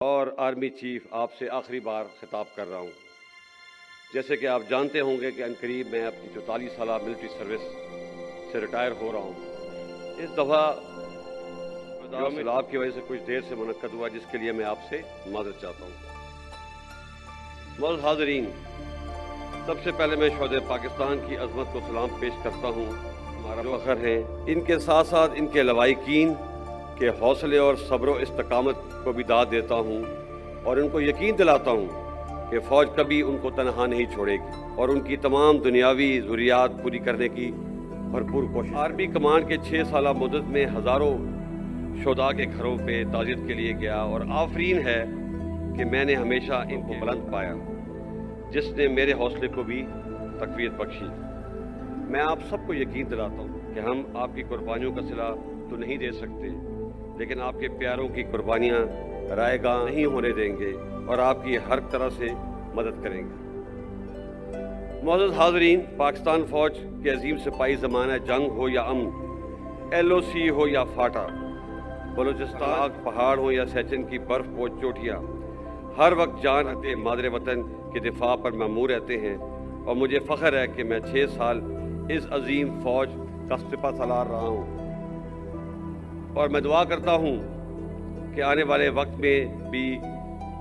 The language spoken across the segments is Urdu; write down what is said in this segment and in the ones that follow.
اور آرمی چیف آپ سے آخری بار خطاب کر رہا ہوں۔ جیسے کہ آپ جانتے ہوں گے کہ عنقریب میں اپنی 44 سالہ ملٹری سروس سے ریٹائر ہو رہا ہوں۔ اس دفعہ جو سیلاب کی وجہ سے کچھ دیر سے منعقد ہوا، جس کے لیے میں آپ سے معذرت چاہتا ہوں۔ معزز حاضرین، سب سے پہلے میں شہدائے پاکستان کی عظمت کو سلام پیش کرتا ہوں، ہمارا فخر ہے۔ ان کے ساتھ ساتھ ان کے لواحقین کے حوصلے اور صبر و استقامت کو بھی داد دیتا ہوں، اور ان کو یقین دلاتا ہوں کہ فوج کبھی ان کو تنہا نہیں چھوڑے گی اور ان کی تمام دنیاوی ضروریات پوری کرنے کی بھرپور کوشش۔ آرمی کمانڈ کے 6 سالہ مدت میں ہزاروں شہداء کے گھروں پہ تعزیت کے لیے گیا، اور آفرین ہے کہ میں نے ہمیشہ ان کو بلند پایا، جس نے میرے حوصلے کو بھی تقویت بخشی۔ میں آپ سب کو یقین دلاتا ہوں کہ ہم آپ کی قربانیوں کا صلہ تو نہیں دے سکتے، لیکن آپ کے پیاروں کی قربانیاں رائے گاں نہیں ہونے دیں گے اور آپ کی ہر طرح سے مدد کریں گے۔ معزز حاضرین، پاکستان فوج کے عظیم سپاہی زمانہ جنگ ہو یا امن، LOC ہو یا فاٹا، بلوچستان پہاڑ ہو یا سیچن کی برف پوش چوٹیاں، ہر وقت جان اتے مادر وطن کے دفاع پر مامور رہتے ہیں، اور مجھے فخر ہے کہ میں 6 سال اس عظیم فوج کا سپہ سالار رہا ہوں، اور میں دعا کرتا ہوں کہ آنے والے وقت میں بھی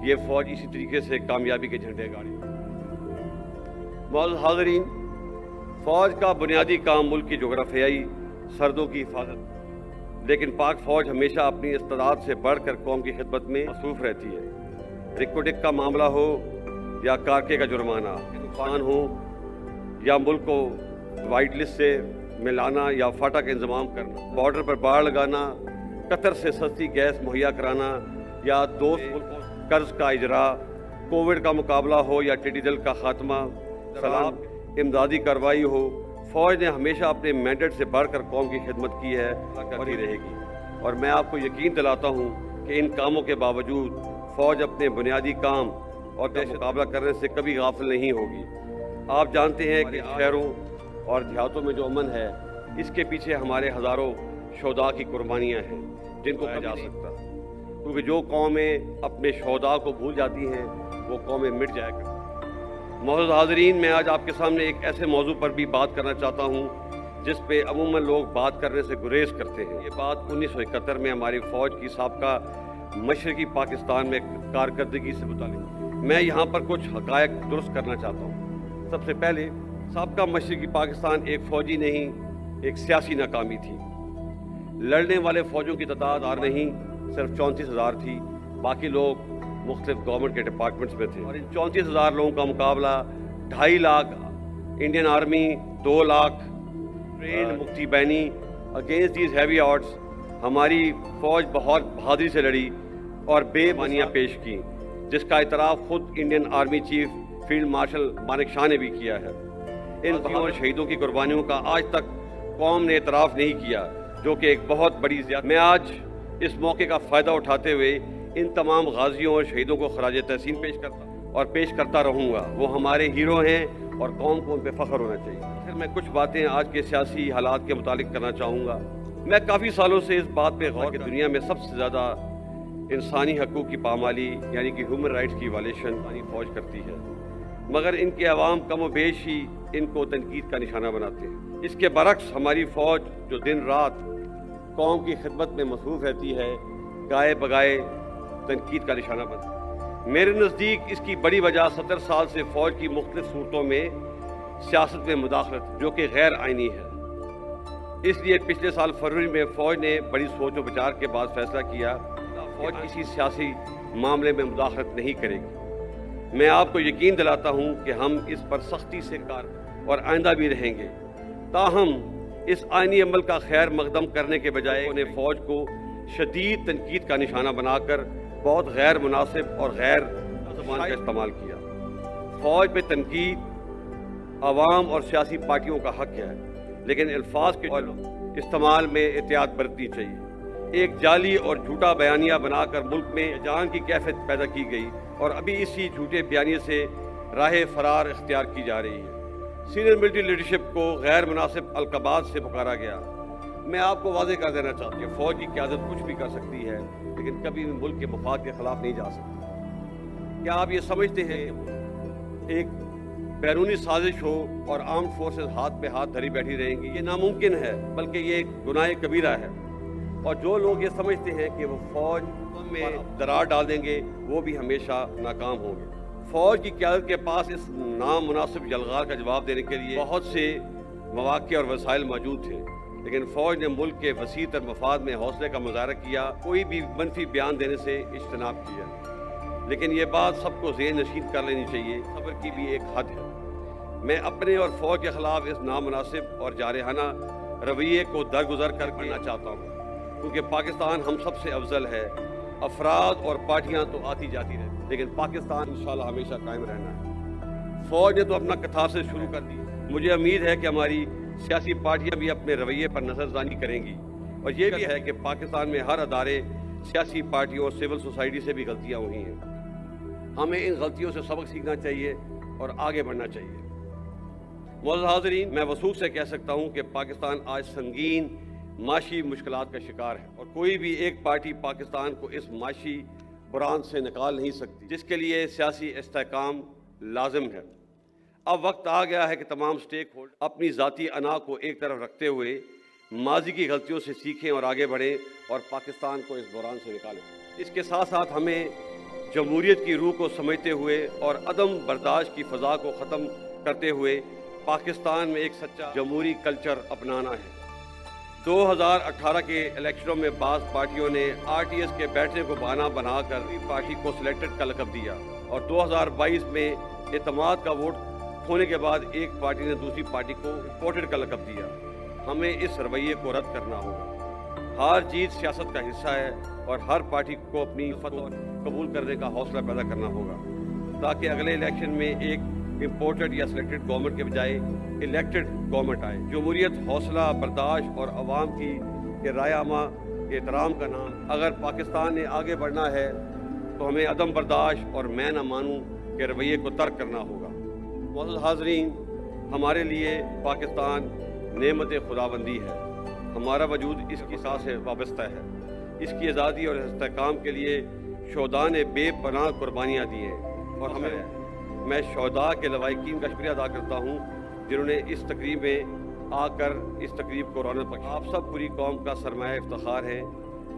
یہ فوج اسی طریقے سے کامیابی کے جھنڈے گاڑے۔ معزز حاضرین، فوج کا بنیادی کام ملک کی جغرافیائی سرحدوں کی حفاظت، لیکن پاک فوج ہمیشہ اپنی استعداد سے بڑھ کر قوم کی خدمت میں مصروف رہتی ہے۔ رکوٹک کا معاملہ ہو یا کارکے کا جرمانہ، نقصان ہو یا ملک کو وائٹ لسٹ سے ملانا یا فاٹا کا انضمام کرنا، بارڈر پر باڑ لگانا، قطر سے سستی گیس مہیا کرانا یا دوست ملکوں قرض کا اجرا، کووڈ کا مقابلہ ہو یا ٹڈی دل کا خاتمہ، سیلاب امدادی کارروائی ہو، فوج نے ہمیشہ اپنے مینڈیٹ سے بڑھ کر قوم کی خدمت کی ہے اور ہی رہے گی، اور میں آپ کو یقین دلاتا ہوں کہ ان کاموں کے باوجود فوج اپنے بنیادی کام اور مقابلہ کرنے سے کبھی غافل نہیں ہوگی۔ آپ جانتے ہیں کہ شہروں اور دیہاتوں میں جو امن ہے، اس کے پیچھے ہمارے ہزاروں شہداء کی قربانیاں ہیں، جن کو کہا جا سکتا، کیونکہ جو قومیں اپنے شہداء کو بھول جاتی ہیں وہ قومیں مٹ جایا کرتی۔ معزز حاضرین، میں آج آپ کے سامنے ایک ایسے موضوع پر بھی بات کرنا چاہتا ہوں جس پہ عموماً لوگ بات کرنے سے گریز کرتے ہیں۔ یہ بات 1971 میں ہماری فوج کی سابقہ مشرقی پاکستان میں کارکردگی سے متعلق۔ میں یہاں پر کچھ حقائق درست کرنا چاہتا ہوں۔ سب سے پہلے، سابقہ مشرقی پاکستان ایک فوجی نہیں، ایک سیاسی ناکامی تھی۔ لڑنے والے فوجوں کی تعداد نہیں صرف 34,000 تھی، باقی لوگ مختلف گورنمنٹ کے ڈپارٹمنٹس میں تھے، اور ان 34,000 لوگوں کا مقابلہ 2.5 lakh Indian army, 2 lakh trained مفتی بینی۔ اگینسٹ دیز ہیوی آڈز ہماری فوج بہت بہادری سے لڑی اور بے مانیاں پیش کی، جس کا اعتراف خود Indian army chief field marshal Manek Shaw نے بھی کیا ہے۔ ان غازیوں اور شہیدوں کی قربانیوں کا آج تک قوم نے اعتراف نہیں کیا، جو کہ ایک بہت بڑی زیادتی۔ میں آج اس موقع کا فائدہ اٹھاتے ہوئے ان تمام غازیوں اور شہیدوں کو خراج تحسین پیش کرتا رہوں گا۔ وہ ہمارے ہیرو ہیں اور قوم کو ان پہ فخر ہونا چاہیے۔ پھر میں کچھ باتیں آج کے سیاسی حالات کے متعلق کرنا چاہوں گا۔ میں کافی سالوں سے اس بات پہ غور کہ دنیا میں سب سے زیادہ انسانی حقوق کی پامالی یعنی کہ ہیومن رائٹس کی وائلیشن فوج کرتی ہے، مگر ان کے عوام کم و بیش ہی ان کو تنقید کا نشانہ بناتے ہیں۔ اس کے برعکس ہماری فوج جو دن رات قوم کی خدمت میں مصروف رہتی ہے، گائے بگائے تنقید کا نشانہ بنتی ہے۔ میرے نزدیک اس کی بڑی وجہ 70 سال سے فوج کی مختلف صورتوں میں سیاست میں مداخلت، جو کہ غیر آئینی ہے۔ اس لیے پچھلے سال فروری میں فوج نے بڑی سوچ و بچار کے بعد فیصلہ کیا فوج کسی سیاسی معاملے میں مداخلت نہیں کرے گی۔ میں آپ کو یقین دلاتا ہوں کہ ہم اس پر سختی سے کار اور آئندہ بھی رہیں گے۔ تاہم اس آئینی عمل کا خیر مقدم کرنے کے بجائے انہیں فوج کو شدید تنقید کا نشانہ بنا کر بہت غیر مناسب اور غیر زبان کا استعمال کیا۔ فوج پہ تنقید عوام اور سیاسی پارٹیوں کا حق ہے، لیکن الفاظ کے استعمال میں احتیاط برتنی چاہیے۔ ایک جعلی اور جھوٹا بیانیہ بنا کر ملک میں جان کی کیفیت پیدا کی گئی، اور ابھی اسی جھوٹے بیانیے سے راہ فرار اختیار کی جا رہی ہے۔ سینئر ملٹری لیڈرشپ کو غیر مناسب القابات سے پکارا گیا، میں آپ کو واضح کر دینا چاہتا ہوں کہ فوج کی قیادت کچھ بھی کر سکتی ہے لیکن کبھی بھی ملک کے مفاد کے خلاف نہیں جا سکتی۔ کیا آپ یہ سمجھتے ہیں ایک بیرونی سازش ہو اور آرمڈ فورسز ہاتھ پہ ہاتھ دھری بیٹھی رہیں گی؟ یہ ناممکن ہے، بلکہ یہ ایک گناہ کبیرہ ہے۔ اور جو لوگ یہ سمجھتے ہیں کہ وہ فوج میں درار ڈال دیں گے وہ بھی ہمیشہ ناکام ہوں گے۔ فوج کی قیادت کے پاس اس نامناسب یلغار کا جواب دینے کے لیے بہت سے مواقع اور وسائل موجود تھے، لیکن فوج نے ملک کے وسیع تر مفاد میں حوصلے کا مظاہرہ کیا، کوئی بھی منفی بیان دینے سے اجتناب کیا۔ لیکن یہ بات سب کو ذہن نشین کر لینی چاہیے، صبر کی بھی ایک حد ہے۔ میں اپنے اور فوج کے خلاف اس نامناسب اور جارحانہ رویے کو درگزر کرنا چاہتا ہوں، کیونکہ پاکستان ہم سب سے افضل ہے۔ افراد اور پارٹیاں تو آتی جاتی رہتی، لیکن پاکستان انشاءاللہ ہمیشہ قائم رہنا ہے۔ فوج نے تو اپنا کتھاسر شروع کر دی، مجھے امید ہے کہ ہماری سیاسی پارٹیاں بھی اپنے رویے پر نظر ثانی کریں گی، اور یہ بھی ہے کہ پاکستان میں ہر ادارے، سیاسی پارٹیوں اور سول سوسائٹی سے بھی غلطیاں ہوئی ہیں۔ ہمیں ان غلطیوں سے سبق سیکھنا چاہیے اور آگے بڑھنا چاہیے۔ معزز حاضرین، میں وثوق سے کہہ سکتا ہوں کہ پاکستان آج سنگین معاشی مشکلات کا شکار ہے، اور کوئی بھی ایک پارٹی پاکستان کو اس معاشی بحران سے نکال نہیں سکتی، جس کے لیے سیاسی استحکام لازم ہے۔ اب وقت آ گیا ہے کہ تمام سٹیک ہولڈر اپنی ذاتی انا کو ایک طرف رکھتے ہوئے ماضی کی غلطیوں سے سیکھیں اور آگے بڑھیں اور پاکستان کو اس بحران سے نکالیں۔ اس کے ساتھ ساتھ ہمیں جمہوریت کی روح کو سمجھتے ہوئے اور عدم برداشت کی فضا کو ختم کرتے ہوئے پاکستان میں ایک سچا جمہوری کلچر اپنانا ہے۔ 2018 کے الیکشنوں میں بعض پارٹیوں نے RTS کے بیٹھنے کو بہانہ بنا کر پارٹی کو سلیکٹڈ کا لقب دیا، اور 2022 میں اعتماد کا ووٹ کھونے کے بعد ایک پارٹی نے دوسری پارٹی کو امپورٹڈ کا لقب دیا۔ ہمیں اس رویے کو رد کرنا ہوگا۔ ہار جیت سیاست کا حصہ ہے، اور ہر پارٹی کو اپنی فتح قبول کرنے کا حوصلہ پیدا کرنا ہوگا، تاکہ اگلے الیکشن میں ایک امپورٹڈ یا سلیکٹڈ گورنمنٹ کے بجائے الیکٹڈ گورنمنٹ آئے۔ جمہوریت حوصلہ برداشت اور عوام کی رائے عامہ کے احترام کا نام۔ اگر پاکستان نے آگے بڑھنا ہے تو ہمیں عدم برداشت اور میں نہ مانوں کے رویے کو ترک کرنا ہوگا۔ معزز حاضرین، ہمارے لیے پاکستان نعمت خداوندی ہے، ہمارا وجود اس کی ساز سے وابستہ ہے۔ اس کی آزادی اور استحکام کے لیے شہداء نے بے پناہ قربانیاں دی ہیں، اور میں شہداء کے لواحقین کا شکریہ ادا کرتا ہوں جنہوں نے اس تقریب میں آ کر اس تقریب کو رونق بخشی۔ آپ سب پوری قوم کا سرمایہ افتخار ہیں۔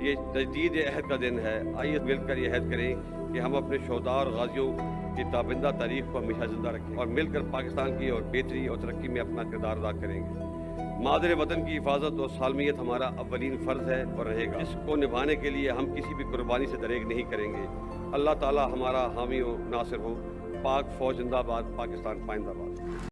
یہ تجدید عہد کا دن ہے، آئیے مل کر یہ عہد کریں کہ ہم اپنے شہداء اور غازیوں کی تابندہ تاریخ کو ہمیشہ زندہ رکھیں، اور مل کر پاکستان کی اور بہتری اور ترقی میں اپنا کردار ادا کریں گے۔ مادر وطن کی حفاظت اور سالمیت ہمارا اولین فرض ہے اور رہے گا، جس کو نبھانے کے لیے ہم کسی بھی قربانی سے دریغ نہیں کریں گے۔ اللہ تعالی ہمارا حامی و ناصر ہو۔ پاک فوج زندہ باد، پاکستان پائندہ باد۔